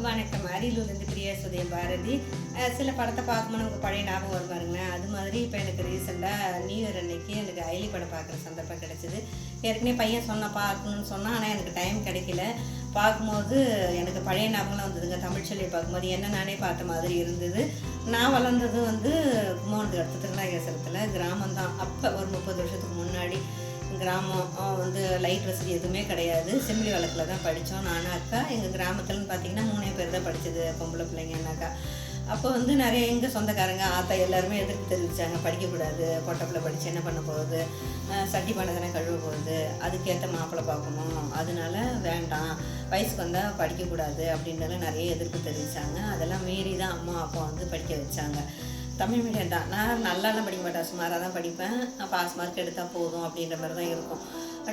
வணக்கம். அரியலூர்லேருந்து பிரியா சுதயம் பாரதி. சில படத்தை பார்க்கும்போது நமக்கு பழைய ஞாபகம் வரும் பாருங்களேன். அது மாதிரி இப்போ எனக்கு ரீசெண்டாக நியூ இயர் அன்னைக்கு எனக்கு அயலி படம் பார்க்குற சந்தர்ப்பம் கிடச்சிது. ஏற்கனவே பையன் பார்க்கணுன்னு சொன்னால், ஆனால் எனக்கு டைம் கிடைக்கல. பார்க்கும்போது எனக்கு பழைய ஞாபகம்லாம் வந்ததுங்க. தமிழ்ச்செல்வியை பார்க்கும்போது என்ன நானே பார்த்த மாதிரி இருந்தது. நான் வளர்ந்தது கும்பகோணத்துக்கு அடுத்த திருநாகேஸ்வரத்தில் கிராமம்தான். அப்போ ஒரு 30 வருஷத்துக்கு முன்னாடி கிராமம் லைட் வசதி எதுவுமே கிடையாது. செம்பிலி வழக்கில் தான் படித்தோம் நானும் அக்கா. எங்கள் கிராமத்துலன்னு பார்த்தீங்கன்னா 3 பேர் தான் படித்தது, பொம்பளை பிள்ளைங்கன்னாக்கா. அப்போ நிறைய எங்கள் சொந்தக்காரங்க ஆத்தா எல்லாருமே எதிர்ப்பு தெரிவித்தாங்க. படிக்கக்கூடாது, பொட்டப்பில் படித்து என்ன பண்ண போகுது, சட்டி பண்ண தானே கழுவ போகுது, அதுக்கேற்ற மாப்பிள்ளை பார்க்கணும், அதனால வேண்டாம், வயசுக்கு வந்தால் படிக்கக்கூடாது அப்படின்றலாம் நிறைய எதிர்ப்பு தெரிவித்தாங்க. அதெல்லாம் மீறி தான் அம்மா அப்பா படிக்க வச்சாங்க. தமிழ் மீடியம் தான். நான் நல்லாலாம் படிக்க மாட்டேன், சுமாராக தான் படிப்பேன். பாஸ் மார்க் எடுத்தால் போதும் அப்படின்ற மாதிரி தான் இருக்கும்.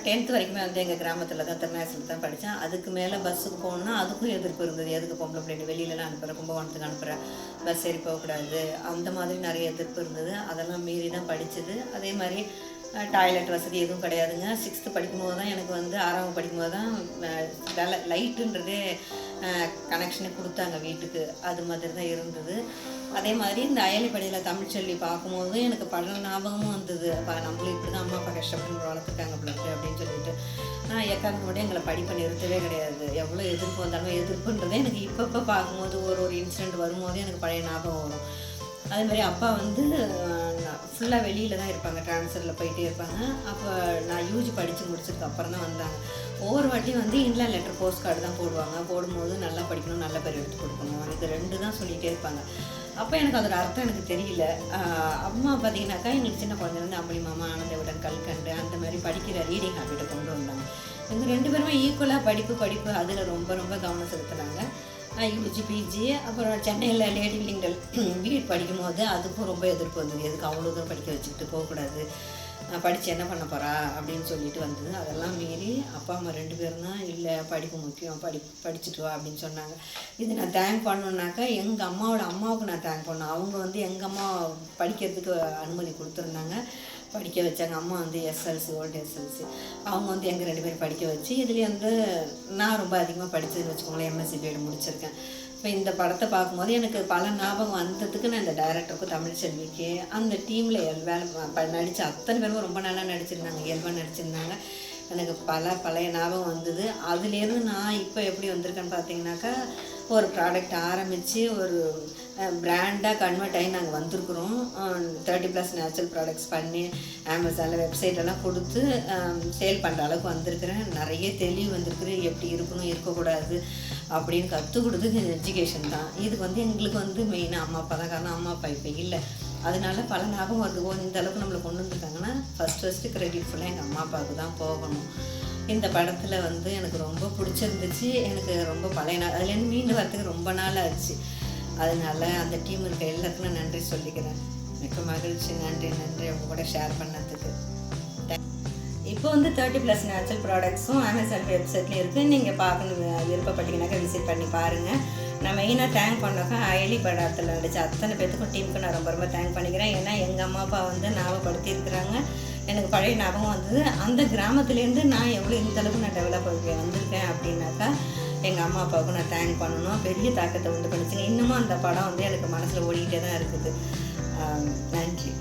10th வரைக்குமே எங்கள் கிராமத்தில் தான் திருநாகேஸ்வரத்தில் தான் படித்தேன். அதுக்கு மேலே பஸ்ஸுக்கு போகணுன்னா அதுக்கும் எதிர்ப்பு இருந்தது. எதுக்கு பொம்பளை பிள்ளைங்க வெளியிலலாம் அனுப்புகிறேன், கும்பகோணத்துக்கு அனுப்புகிறேன், பஸ் ஏறி போகக்கூடாது, அந்த மாதிரி நிறைய எதிர்ப்பு இருந்தது. அதெல்லாம் மீறி தான் படித்தது. அதே மாதிரி டாய்லெட் வசதி எதுவும் கிடையாதுங்க. 6th படிக்கும்போது தான் எனக்கு 6ஆவது படிக்கும்போது தான் லைட்டுன்றதே கனெக்ஷனே கொடுத்தாங்க வீட்டுக்கு. அது மாதிரி தான் இருந்தது. அதே மாதிரி இந்த அயலிப்படையில் தமிழ்ச்செல்வி பார்க்கும்போது எனக்கு பல ஞாபகமும் வந்தது. அப்போ நம்மளும் இப்படி தான் அம்மா அப்பா கஷ்டப்பட்டு வளர்த்துட்டாங்க பிள்ளைக்கு அப்படின்னு சொல்லிட்டு நான் எக்காரணம் கூட எங்களை படிப்பை நிறுத்தவே கிடையாது. எவ்வளோ எதிர்ப்பு வந்தாலும் எதிர்ப்புன்றதே எனக்கு இப்போ பார்க்கும்போது ஒரு இன்சிடெண்ட் வரும்போது எனக்கு பழைய ஞாபகம் வரும். அதேமாதிரி அப்பா ஃபுல்லாக வெளியில் தான் இருப்பாங்க, ட்ரான்ஸ்ஃபரில் போயிட்டே இருப்பாங்க. அப்போ நான் யூஜி படித்து முடிச்சதுக்கு அப்புறம் தான் வந்தாங்க. ஒவ்வொரு வாட்டியும் இன்லைன் லெட்டர் போஸ்ட் கார்டு தான் போடுவாங்க. போடும்போது நல்லா படிக்கணும், நல்ல பேர் எடுத்து கொடுக்கணும், இது 2 தான் சொல்லிகிட்டே இருப்பாங்க. அப்போ எனக்கு அதோட அர்த்தம் எனக்கு தெரியல. அம்மா பார்த்தீங்கன்னாக்கா எங்களுக்கு சின்ன குழந்தைலேருந்து அம்பளி மாமா, ஆனந்த விடன், கல்கண்டு அந்த மாதிரி படிக்கிற ரீடிங் ஹேபிட்டை கொண்டு வந்தாங்க. இவங்க 2 பேருமே ஈக்குவலாக படிப்பு அதில் ரொம்ப ரொம்ப கவனம் செலுத்துனாங்க. யூஜி பிஜி அப்புறம் சென்னையில் லேடி லிங்கல் பிஎட் படிக்கும்போது அதுக்கும் ரொம்ப எதிர்ப்பு வந்தது. எதுக்கு அவ்வளோ தூரம் படிக்க வச்சுக்கிட்டு போகக்கூடாது, படித்து என்ன பண்ண போகிறா அப்படின்னு சொல்லிட்டு வந்தது. அதெல்லாம் மீறி அப்பா அம்மா 2 பேரும் தான் இல்லை படிப்பு முக்கியம், படிச்சுட்டு வா அப்படின்னு சொன்னாங்க. இது நான் தேங்க் பண்ணணுன்னாக்கா எங்கள் அம்மாவுக்கு நான் தேங்க் பண்ணேன். அவங்க எங்கள் அம்மா படிக்கிறதுக்கு அனுமதி கொடுத்துருந்தாங்க, படிக்க வச்சாங்க. அம்மா எஸ்எல்சி, ஓல்டு எஸ்எல்சி. அவங்க எங்கள் 2 பேரும் படிக்க வச்சு இதுலேயே நான் ரொம்ப அதிகமாக படித்ததுன்னு வச்சுக்கோங்களேன். எம்எஸ்சி பிஎட் முடிச்சிருக்கேன். இப்போ இந்த படத்தை பார்க்கும்போது எனக்கு பல ஞாபகம் வந்ததுக்கு நான் இந்த டைரக்டருக்கும் தமிழ்ச்செல்விக்கு அந்த டீமில் வேலை நடித்த அத்தனை பேரும் ரொம்ப நல்லா நடிச்சிருந்தாங்க, இயல்பாக நடிச்சிருந்தாங்க. எனக்கு பழைய ஞாபகம் வந்தது. அதுலேருந்து நான் இப்போ எப்படி வந்திருக்கேன்னு பார்த்தீங்கன்னாக்கா ஒரு ப்ராடக்ட் ஆரம்பித்து ஒரு பிராண்டாக கன்வெர்ட் ஆகி நாங்கள் வந்திருக்குறோம். 30+ நேச்சுரல் ப்ராடக்ட்ஸ் பண்ணி அமேசானில் வெப்சைட்டெல்லாம் கொடுத்து சேல் பண்ணுற அளவுக்கு வந்திருக்கிறேன். நிறைய தெளிவு வந்திருக்குது, எப்படி இருக்கணும் இருக்கக்கூடாது அப்படின்னு கற்றுக் கொடுத்தது எஜுகேஷன் தான். இதுக்கு எங்களுக்கு மெயினாக அம்மா அப்பா தான் காரணம். அம்மா அப்பா இப்போ இல்லை, அதனால பல ஞாபகம் வருது. இந்த அளவுக்கு நம்மளை கொண்டு வந்துருக்காங்கன்னா ஃபஸ்ட்டு கிரெடிட் ஃபுல்லாக எங்கள் அம்மா அப்பாவுக்கு தான் போகணும். இந்த படத்தில் எனக்கு ரொம்ப பிடிச்சிருந்துச்சு. எனக்கு ரொம்ப அதுலேருந்து மீண்டு வரத்துக்கு ரொம்ப நாள் ஆச்சு. அதனால் அந்த டீம் இருக்க எல்லாருக்கும் நான் நன்றி சொல்லிக்கிறேன். மிக்க மகிழ்ச்சி. நன்றி அவங்க கூட ஷேர் பண்ணதுக்கு. இப்போ 30+ நேச்சுரல் ப்ராடக்ட்ஸும் அமேசான் வெப்சைட்லேயும் இருக்குது. நீங்கள் பார்க்கணும் விருப்பப்பட்டீங்கன்னாக்கா விசிட் பண்ணி பாருங்கள். நான் மெயினாக தேங்க் பண்ணாக்கா அயலி படத்தில் நடித்த அத்தனை பேத்துக்கும் டீமுக்கு நான் ரொம்ப தேங்க் பண்ணிக்கிறேன். ஏன்னா எங்கள் அம்மா அப்பா ஞாபகப்படுத்தியிருக்கிறாங்க. எனக்கு பழைய ஞாபகம் வந்தது. அந்த கிராமத்துலேருந்து நான் எவ்வளோ இந்தளவுக்கு நான் டெவலப் வந்திருக்கேன் அப்படின்னாக்கா எங்கள் அம்மா அப்பாவுக்கும் நான் தேங்க் பண்ணணும். பெரிய தாக்கத்தை பண்ணிச்சுங்க. இன்னமும் அந்த படம் எனக்கு மனசில் ஓடிக்கிட்டே தான் இருக்குது. நன்றி.